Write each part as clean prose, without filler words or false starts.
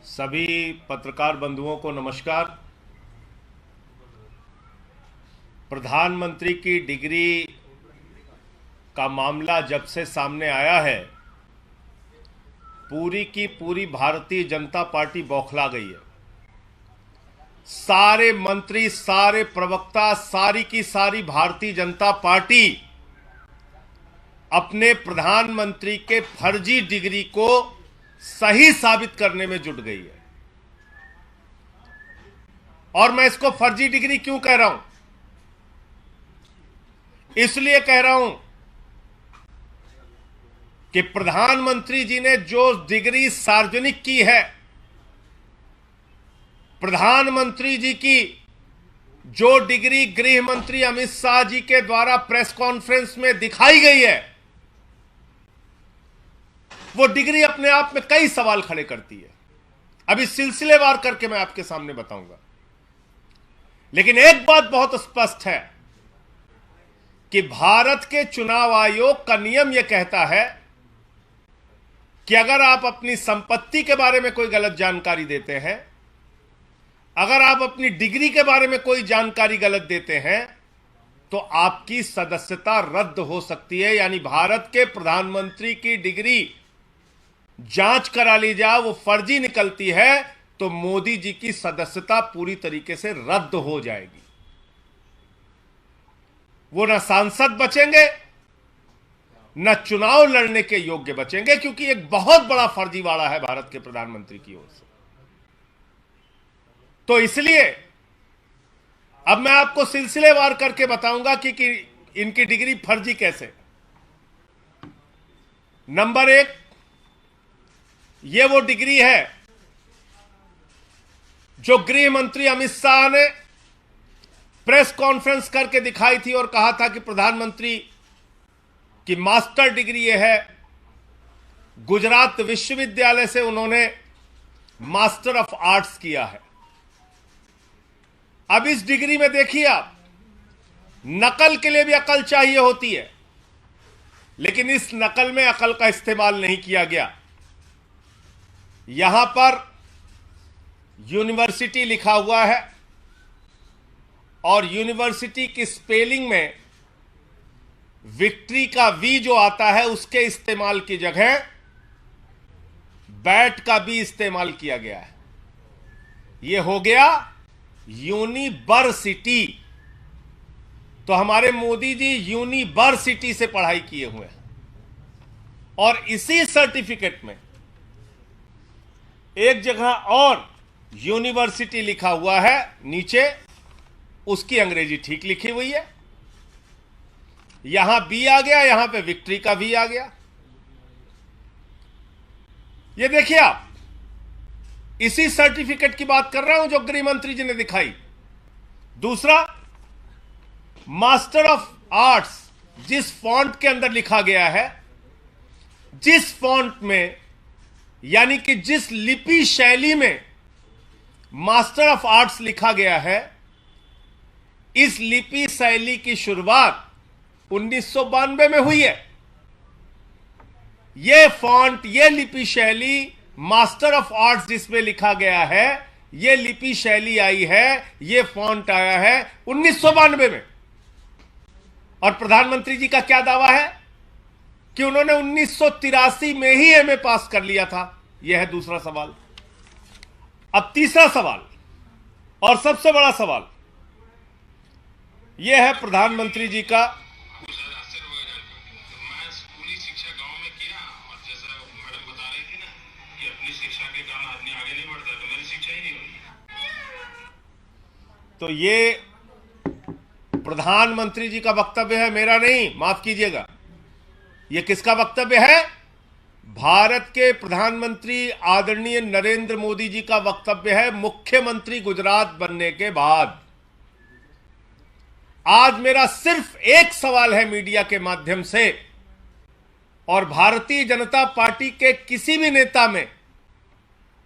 सभी पत्रकार बंधुओं को नमस्कार। प्रधानमंत्री की डिग्री का मामला जब से सामने आया है, पूरी की पूरी भारतीय जनता पार्टी बौखला गई है। सारे मंत्री, सारे प्रवक्ता, सारी की सारी भारतीय जनता पार्टी अपने प्रधानमंत्री के फर्जी डिग्री को सही साबित करने में जुट गई है। और मैं इसको फर्जी डिग्री क्यों कह रहा हूं? इसलिए कह रहा हूं कि प्रधानमंत्री जी ने जो डिग्री सार्वजनिक की है, प्रधानमंत्री जी की जो डिग्री गृह मंत्री अमित शाह जी के द्वारा प्रेस कॉन्फ्रेंस में दिखाई गई है, वो डिग्री अपने आप में कई सवाल खड़े करती है। अभी सिलसिलेवार करके मैं आपके सामने बताऊंगा। लेकिन एक बात बहुत स्पष्ट है कि भारत के चुनाव आयोग का नियम यह कहता है कि अगर आप अपनी संपत्ति के बारे में कोई गलत जानकारी देते हैं, अगर आप अपनी डिग्री के बारे में कोई जानकारी गलत देते हैं, तो आपकी सदस्यता रद्द हो सकती है। यानी भारत के प्रधानमंत्री की डिग्री जांच करा ली जाए, वो फर्जी निकलती है, तो मोदी जी की सदस्यता पूरी तरीके से रद्द हो जाएगी। वो न सांसद बचेंगे, न चुनाव लड़ने के योग्य बचेंगे, क्योंकि एक बहुत बड़ा फर्जीवाड़ा है भारत के प्रधानमंत्री की ओर से। तो इसलिए अब मैं आपको सिलसिलेवार करके बताऊंगा कि इनकी डिग्री फर्जी कैसे। नंबर एक, यह वो डिग्री है जो गृह मंत्री अमित शाह ने प्रेस कॉन्फ्रेंस करके दिखाई थी और कहा था कि प्रधानमंत्री की मास्टर डिग्री यह है। गुजरात विश्वविद्यालय से उन्होंने मास्टर ऑफ आर्ट्स किया है। अब इस डिग्री में देखिए आप, नकल के लिए भी अकल चाहिए होती है, लेकिन इस नकल में अकल का इस्तेमाल नहीं किया गया। यहां पर यूनिवर्सिटी लिखा हुआ है और यूनिवर्सिटी की स्पेलिंग में विक्ट्री का वी जो आता है, उसके इस्तेमाल की जगह बैट का भी इस्तेमाल किया गया है। यह हो गया यूनिवर्सिटी। तो हमारे मोदी जी यूनिवर्सिटी से पढ़ाई किए हुए हैं और इसी सर्टिफिकेट में एक जगह और यूनिवर्सिटी लिखा हुआ है, नीचे उसकी अंग्रेजी ठीक लिखी हुई है। यहां बी आ गया, यहां पे विक्ट्री का वी आ गया। ये देखिए आप, इसी सर्टिफिकेट की बात कर रहा हूं जो गृह मंत्री जी ने दिखाई। दूसरा, मास्टर ऑफ आर्ट्स जिस फॉन्ट के अंदर लिखा गया है, जिस फॉन्ट में, यानी कि जिस लिपि शैली में मास्टर ऑफ आर्ट्स लिखा गया है, इस लिपि शैली की शुरुआत 1992 में हुई है। यह फॉन्ट, यह लिपि शैली, मास्टर ऑफ आर्ट्स जिसमें लिखा गया है, यह लिपि शैली आई है, यह फॉन्ट आया है 1992 में। और प्रधानमंत्री जी का क्या दावा है कि उन्होंने 1983 में ही एमए पास कर लिया था। यह है दूसरा सवाल। अब तीसरा सवाल और सबसे बड़ा सवाल यह है प्रधानमंत्री जी का। स्कूली शिक्षा गांव में किया और जैसा मैडम बता रही थी ना कि अपनी शिक्षा के कारण आदमी आगे नहीं बढ़ता, तो मेरी शिक्षा ही नहीं हुई। तो ये प्रधानमंत्री जी का वक्तव्य है, मेरा नहीं, माफ कीजिएगा। यह किसका वक्तव्य है? भारत के प्रधानमंत्री आदरणीय नरेंद्र मोदी जी का वक्तव्य है, मुख्यमंत्री गुजरात बनने के बाद। आज मेरा सिर्फ एक सवाल है मीडिया के माध्यम से, और भारतीय जनता पार्टी के किसी भी नेता में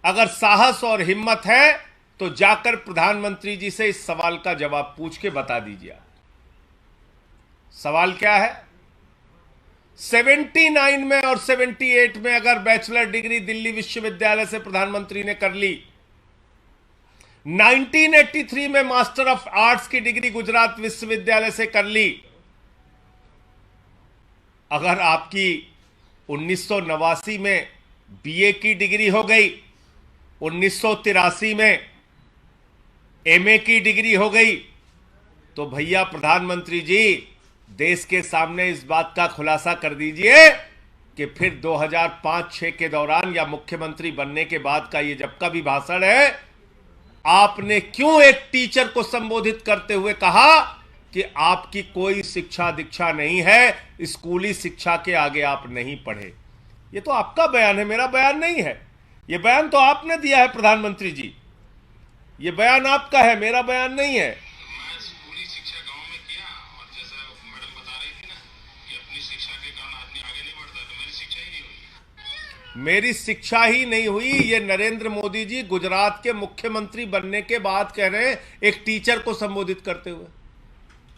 अगर साहस और हिम्मत है तो जाकर प्रधानमंत्री जी से इस सवाल का जवाब पूछ के बता दीजिए। सवाल क्या है? 79 में और 78 में अगर बैचलर डिग्री दिल्ली विश्वविद्यालय से प्रधानमंत्री ने कर ली, 1983 में मास्टर ऑफ आर्ट्स की डिग्री गुजरात विश्वविद्यालय से कर ली, अगर आपकी 1989 में बीए की डिग्री हो गई, 1983 में एमए की डिग्री हो गई, तो भैया प्रधानमंत्री जी देश के सामने इस बात का खुलासा कर दीजिए कि फिर 2005-6 के दौरान या मुख्यमंत्री बनने के बाद का ये जब का भी भाषण है, आपने क्यों एक टीचर को संबोधित करते हुए कहा कि आपकी कोई शिक्षा दीक्षा नहीं है, स्कूली शिक्षा के आगे आप नहीं पढ़े। ये तो आपका बयान है, मेरा बयान नहीं है। ये बयान तो आपने दिया है प्रधानमंत्री जी, ये बयान आपका है, मेरा बयान नहीं है। मैं स्कूली शिक्षा गांव में किया, और जैसा मैडम बता रही थी ना कि अपनी शिक्षा के कारण आदमी आगे नहीं बढ़ता, तो मेरी शिक्षा ही नहीं हुई। मेरी शिक्षा ही नहीं हुई, ये नरेंद्र मोदी जी गुजरात के मुख्यमंत्री बनने के बाद कह रहे हैं एक टीचर को संबोधित करते हुए।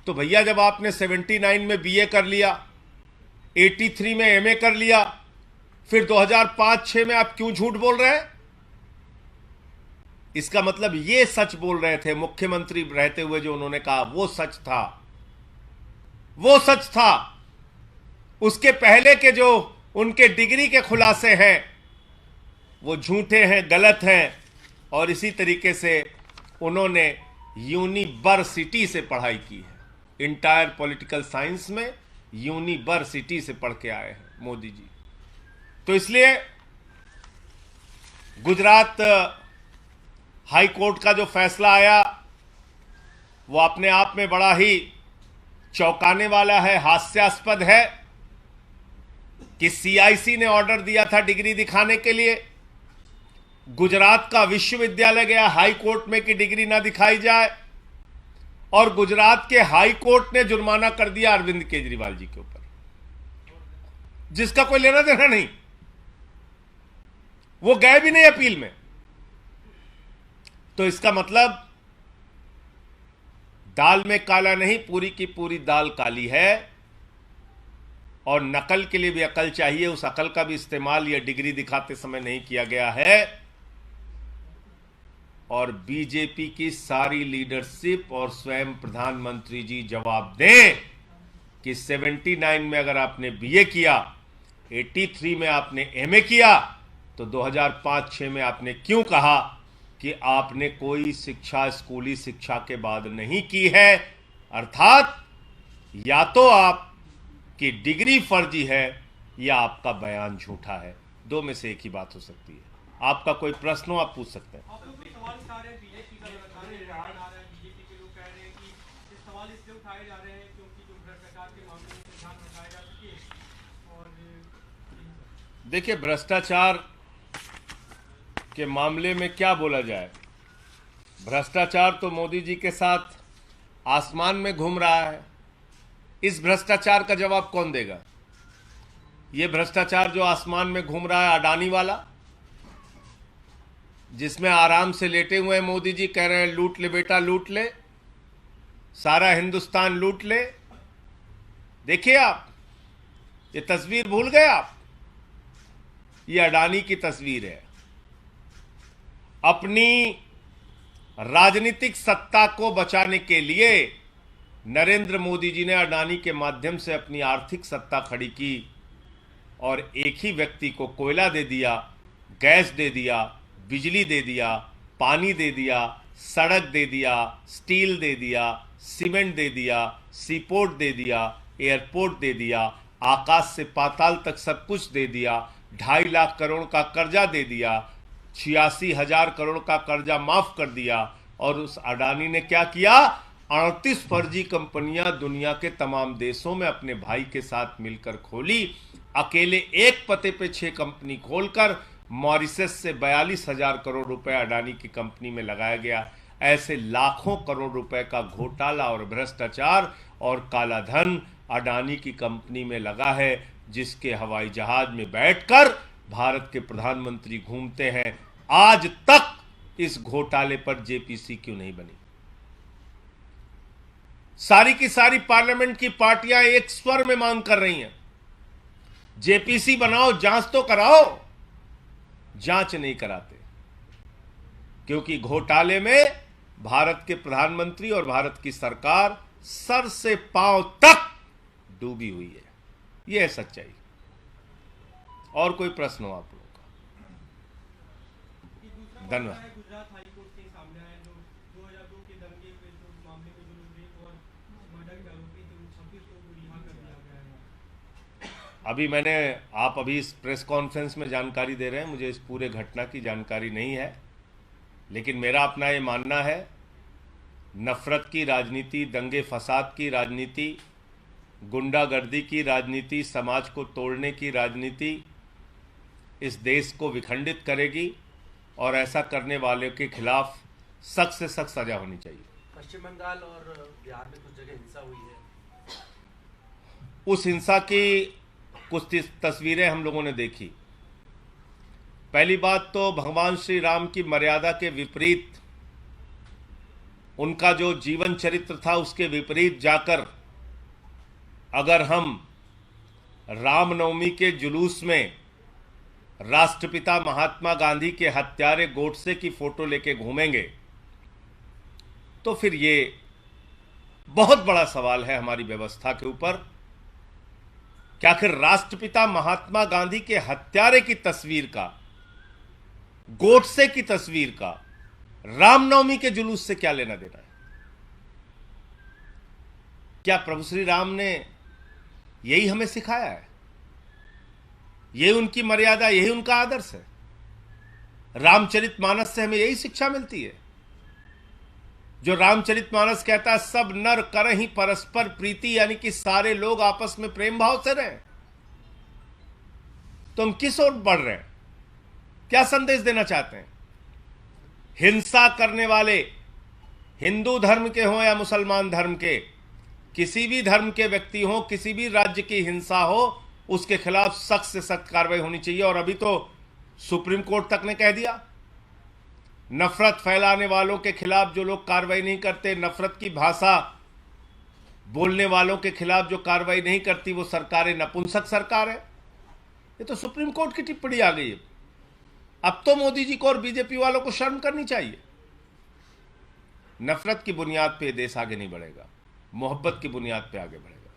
तो भैया जब आपने 79 में बीए कर लिया, 83 में एमए कर लिया, फिर 2005-6 में आप क्यों झूठ बोल रहे हैं? इसका मतलब ये सच बोल रहे थे मुख्यमंत्री रहते हुए, जो उन्होंने कहा वो सच था, वो सच था। उसके पहले के जो उनके डिग्री के खुलासे हैं वो झूठे हैं, गलत हैं। और इसी तरीके से उन्होंने यूनिवर्सिटी से पढ़ाई की है, इंटायर पॉलिटिकल साइंस में यूनिवर्सिटी से पढ़ के आए हैं मोदी जी। तो इसलिए गुजरात हाई कोर्ट का जो फैसला आया वो अपने आप में बड़ा ही चौंकाने वाला है, हास्यास्पद है कि सीआईसी ने ऑर्डर दिया था डिग्री दिखाने के लिए, गुजरात का विश्वविद्यालय गया हाई कोर्ट में कि डिग्री ना दिखाई जाए, और गुजरात के हाई कोर्ट ने जुर्माना कर दिया अरविंद केजरीवाल जी के ऊपर, जिसका कोई लेना देना नहीं। वो गए भी नहीं अपील में। तो इसका मतलब दाल में काला नहीं, पूरी की पूरी दाल काली है। और नकल के लिए भी अकल चाहिए, उस अकल का भी इस्तेमाल ये डिग्री दिखाते समय नहीं किया गया है। और बीजेपी की सारी लीडरशिप और स्वयं प्रधानमंत्री जी जवाब दें कि 79 में अगर आपने बीए किया, 83 में आपने एमए किया, तो 2005-6 में आपने क्यों कहा कि आपने कोई शिक्षा स्कूली शिक्षा के बाद नहीं की है? अर्थात या तो आपकी डिग्री फर्जी है या आपका बयान झूठा है, दो में से एक ही बात हो सकती है। आपका कोई प्रश्न हो आप पूछ सकते हैं। आप लोग भी सवाल उठा रहे हैं, बीजेपी का बता रहे हैं, बीजेपी के लोग कह रहे हैं कि ये सवाल इसलिए उठाए जा रहे हैं क्योंकि जो भ्रष्टाचार के मामले में ध्यान रखाया जा सके। और देखिए, भ्रष्टाचार के मामले में क्या बोला जाए? भ्रष्टाचार तो मोदी जी के साथ आसमान में घूम रहा है। इस भ्रष्टाचार का जवाब कौन देगा? ये भ्रष्टाचार जो आसमान में घूम रहा है, अडानी वाला, जिसमें आराम से लेटे हुए हैं मोदी जी, कह रहे हैं लूट ले बेटा लूट ले, सारा हिंदुस्तान लूट ले। देखिए आप, ये तस्वीर भूल गए आप? ये अडानी की तस्वीर है। अपनी राजनीतिक सत्ता को बचाने के लिए नरेंद्र मोदी जी ने अडानी के माध्यम से अपनी आर्थिक सत्ता खड़ी की और एक ही व्यक्ति को कोयला दे दिया, गैस दे दिया, बिजली दे दिया, पानी दे दिया, सड़क दे दिया, स्टील दे दिया, सीमेंट दे दिया, सीपोर्ट दे दिया, एयरपोर्ट दे दिया, आकाश से पाताल तक सब कुछ दे दिया, 2.5 लाख करोड़ का कर्जा दे दिया, 86,000 करोड़ का कर्जा माफ कर दिया। और उस अडानी ने क्या किया? 38 फर्जी कंपनियां दुनिया के तमाम देशों में अपने भाई के साथ मिलकर खोली। अकेले एक पते पे 6 कंपनी खोलकर मॉरिशस से 42,000 करोड़ रुपए अडानी की कंपनी में लगाया गया। ऐसे लाखों करोड़ रुपए का घोटाला और भ्रष्टाचार और काला धन अडानी की कंपनी में लगा है, जिसके हवाई जहाज में बैठकर भारत के प्रधानमंत्री घूमते हैं। आज तक इस घोटाले पर जेपीसी क्यों नहीं बनी? सारी की सारी पार्लियामेंट की पार्टियां एक स्वर में मांग कर रही हैं जेपीसी बनाओ, जांच तो कराओ, जांच नहीं कराते, क्योंकि घोटाले में भारत के प्रधानमंत्री और भारत की सरकार सर से पांव तक डूबी हुई है। यह है सच्चाई। और कोई प्रश्न हो आप लोगों का? धन्यवाद। गुजरात हाई कोर्ट के सामने आया जो 2002 के दंगे के जो मामले में जो रेप और मर्डर के आरोपी थे उन 26 लोगों को रिहा कर दिया गया है। आप अभी इस प्रेस कॉन्फ्रेंस में जानकारी दे रहे हैं, मुझे इस पूरे घटना की जानकारी नहीं है, लेकिन मेरा अपना ये मानना है, नफरत की राजनीति, दंगे फसाद की राजनीति, गुंडागर्दी की राजनीति, समाज को तोड़ने की राजनीति इस देश को विखंडित करेगी और ऐसा करने वाले के खिलाफ सख्त से सख्त सजा होनी चाहिए। पश्चिम बंगाल और बिहार में कुछ जगह हिंसा हुई है। उस हिंसा की कुछ तस्वीरें हम लोगों ने देखी। पहली बात तो भगवान श्री राम की मर्यादा के विपरीत, उनका जो जीवन चरित्र था उसके विपरीत जाकर अगर हम रामनवमी के जुलूस में राष्ट्रपिता महात्मा गांधी के हत्यारे गोडसे की फोटो लेके घूमेंगे तो फिर ये बहुत बड़ा सवाल है हमारी व्यवस्था के ऊपर कि आखिर राष्ट्रपिता महात्मा गांधी के हत्यारे की तस्वीर का, गोडसे की तस्वीर का रामनवमी के जुलूस से क्या लेना देना है? क्या प्रभु श्री राम ने यही हमें सिखाया है? यही उनकी मर्यादा, यही उनका आदर्श है? रामचरितमानस से हमें यही शिक्षा मिलती है, जो रामचरितमानस कहता है सब नर करहि परस्पर प्रीति, यानी कि सारे लोग आपस में प्रेम भाव से रहें। तो हम किस ओर बढ़ रहे हैं? क्या संदेश देना चाहते हैं? हिंसा करने वाले हिंदू धर्म के हों या मुसलमान धर्म के, किसी भी धर्म के व्यक्ति हों, किसी भी राज्य की हिंसा हो, उसके खिलाफ सख्त से सख्त कार्रवाई होनी चाहिए। और अभी तो सुप्रीम कोर्ट तक ने कह दिया, नफरत फैलाने वालों के खिलाफ जो लोग कार्रवाई नहीं करते, नफरत की भाषा बोलने वालों के खिलाफ जो कार्रवाई नहीं करती, वो सरकारें नपुंसक सरकार है। ये तो सुप्रीम कोर्ट की टिप्पणी आ गई है। अब तो मोदी जी को और बीजेपी वालों को शर्म करनी चाहिए। नफरत की बुनियाद पे देश आगे नहीं बढ़ेगा, मोहब्बत की बुनियाद पे आगे बढ़ेगा।